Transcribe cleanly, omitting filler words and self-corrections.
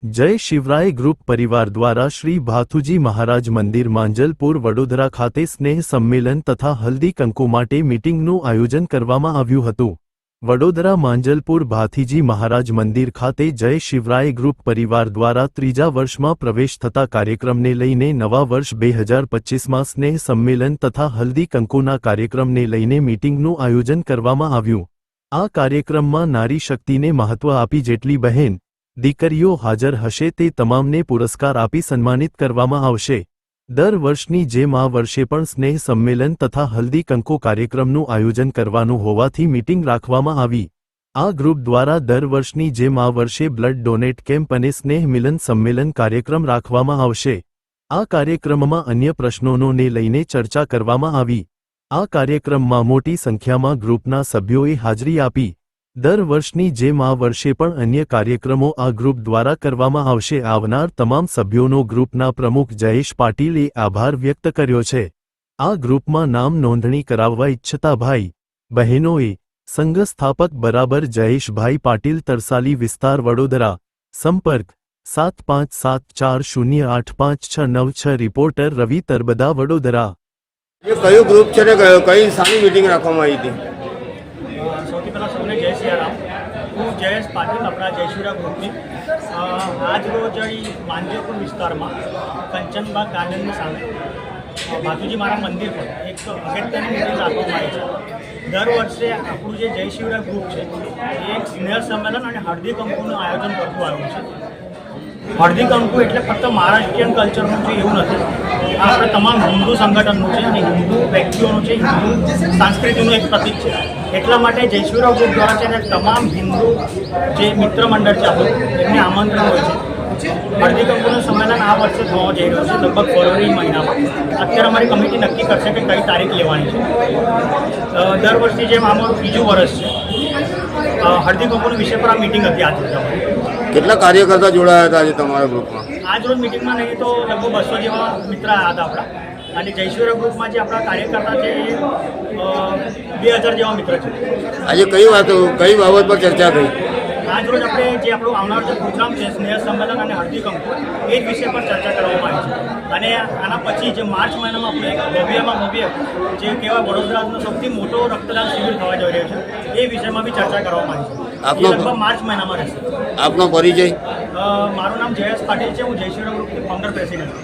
જય શિવરાય ગ્રુપ પરિવાર દ્વારા શ્રી ભાથુજી મહારાજ મંદિર માંજલપુર વડોદરા ખાતે સ્નેહ સંમેલન તથા હલ્દી કંકુ માટે મીટિંગનું આયોજન કરવામાં આવ્યું હતું। વડોદરા માંજલપુર ભાથીજી મહારાજ મંદિર ખાતે જય શિવરાય ગ્રુપ પરિવાર દ્વારા ત્રીજા વર્ષમાં પ્રવેશ થતા કાર્યક્રમને લઈને નવા વર્ષ 2025માં સ્નેહ સંમેલન તથા હલ્દી કંકુના કાર્યક્રમને લઈને મીટિંગનું આયોજન કરવામાં આવ્યું। આ કાર્યક્રમમાં નારી શક્તિને મહત્વ આપી જેટલી બહેન દીકરીઓ હાજર હશે તે તમામને પુરસ્કાર આપી સન્માનિત કરવામાં આવશે। દર વર્ષની જેમ આ વર્ષે પણ સ્નેહ સંમેલન તથા હલ્દી કંકુ કાર્યક્રમનું આયોજન કરવાનું હોવાથી મીટિંગ રાખવામાં આવી। આ ગ્રુપ દ્વારા દર વર્ષની જેમ આ વર્ષે બ્લડ ડોનેટ કેમ્પ અને સ્નેહ મિલન સંમેલન કાર્યક્રમ રાખવામાં આવશે। આ કાર્યક્રમમાં અન્ય પ્રશ્નોને લઈને ચર્ચા કરવામાં આવી। આ કાર્યક્રમમાં મોટી સંખ્યામાં ગ્રુપના સભ્યોએ હાજરી આપી। દર વર્ષની જેમ આ વર્ષે પણ અન્ય કાર્યક્રમો આ ગ્રુપ દ્વારા કરવામાં આવશે। આવનાર તમામ સભ્યોનો ગ્રુપના પ્રમુખ જયેશ પાટીલે આભાર વ્યક્ત કર્યો છે। આ ગ્રુપમાં નામ નોંધણી કરાવવા ઇચ્છતા ભાઈ બહેનોએ સંઘ સ્થાપક બરાબર જયેશભાઈ પાટીલ તરસાલી વિસ્તાર વડોદરા સંપર્ક 7574085696 रिपोर्टर रवि तरबदा वडोदरा। ये कयो ग्रुप છે ને કઈ સાની મીટિંગ રાખવામાં આવી હતી? સૌથી પહેલાં સૌને જય સિયારામ। હું જયેશ પાટીલ આપણા જયશિવરા ગ્રુપની આજ રોજ માંજલપુર વિસ્તારમાં કંચનબાગ ગાર્ડનની સામે ભાથુજી મારા મંદિર પર એક અગત્યની મીટિંગ રાખવામાં આવી છે। દર વર્ષે આપણું જે જયશિવરા ગ્રુપ છે એ એક સ્નેહ સંમેલન અને હળદી કંકુનું આયોજન કરતું આવ્યું છે। હળદી કંકુ એટલે ફક્ત મહારાષ્ટ્રીયન કલ્ચરનું છે એવું નથી, આ આપણે તમામ હિન્દુ સંગઠનનું છે અને હિન્દુ વ્યક્તિઓનું છે, હિન્દુ સંસ્કૃતિનું એક પ્રતીક છે। એટલા માટે જયશિવરાવ ગ્રુપ દ્વારા છે ને તમામ હિન્દુ જે મિત્ર મંડળ છે આપણું એમને આમંત્રણ હોય છે। હળદી કંકુનું સંમેલન આ વર્ષે થવા જઈ રહ્યું છે લગભગ ફેબ્રુઆરી મહિનામાં। અત્યારે અમારી કમિટી નક્કી કરશે કે કઈ તારીખ લેવાની છે। દર વર્ષની જેમ અમારું બીજું વર્ષ છે। હળદી કંકુના વિષય પર આ મીટિંગ હતી આજ રોજ। કેટલા કાર્યકર્તા જોડાયા હતા આજે તમારા ગ્રુપમાં? આજ રોજ મીટિંગમાં નહીં તો લગભગ 200 જેવા મિત્ર આવ્યા હતા આપણા, અને જયશિવરા ગ્રુપમાં જે આપણા કાર્યકર્તા છે એ 2000 જેવા મિત્ર છે। આજે કઈ બાબત પર ચર્ચા થઈ? આજ રોજ આપણે જે આપણું આવનાર જે પ્રોગ્રામ છે સ્નેહ સંમેલન અને હળદી કંકુ એ જ વિષય પર ચર્ચા કરવામાં આવી છે। અને આના પછી જે માર્ચ મહિનામાં આપણે ભવ્યમાં ભવ્ય જે કહેવાય વડોદરાનો સૌથી મોટો રક્તદાન શિબિર થવા જઈ રહ્યો છે એ વિષયમાં બી ચર્ચા કરવામાં આવી છે। એ લગભગ માર્ચ મહિનામાં રહેશે। આપનો પરિચય? મારું નામ જયેશ પાટીલ છે, હું જયશિવરા ગ્રુપની ફાઉન્ડર પ્રેસિડેન્ટ છું।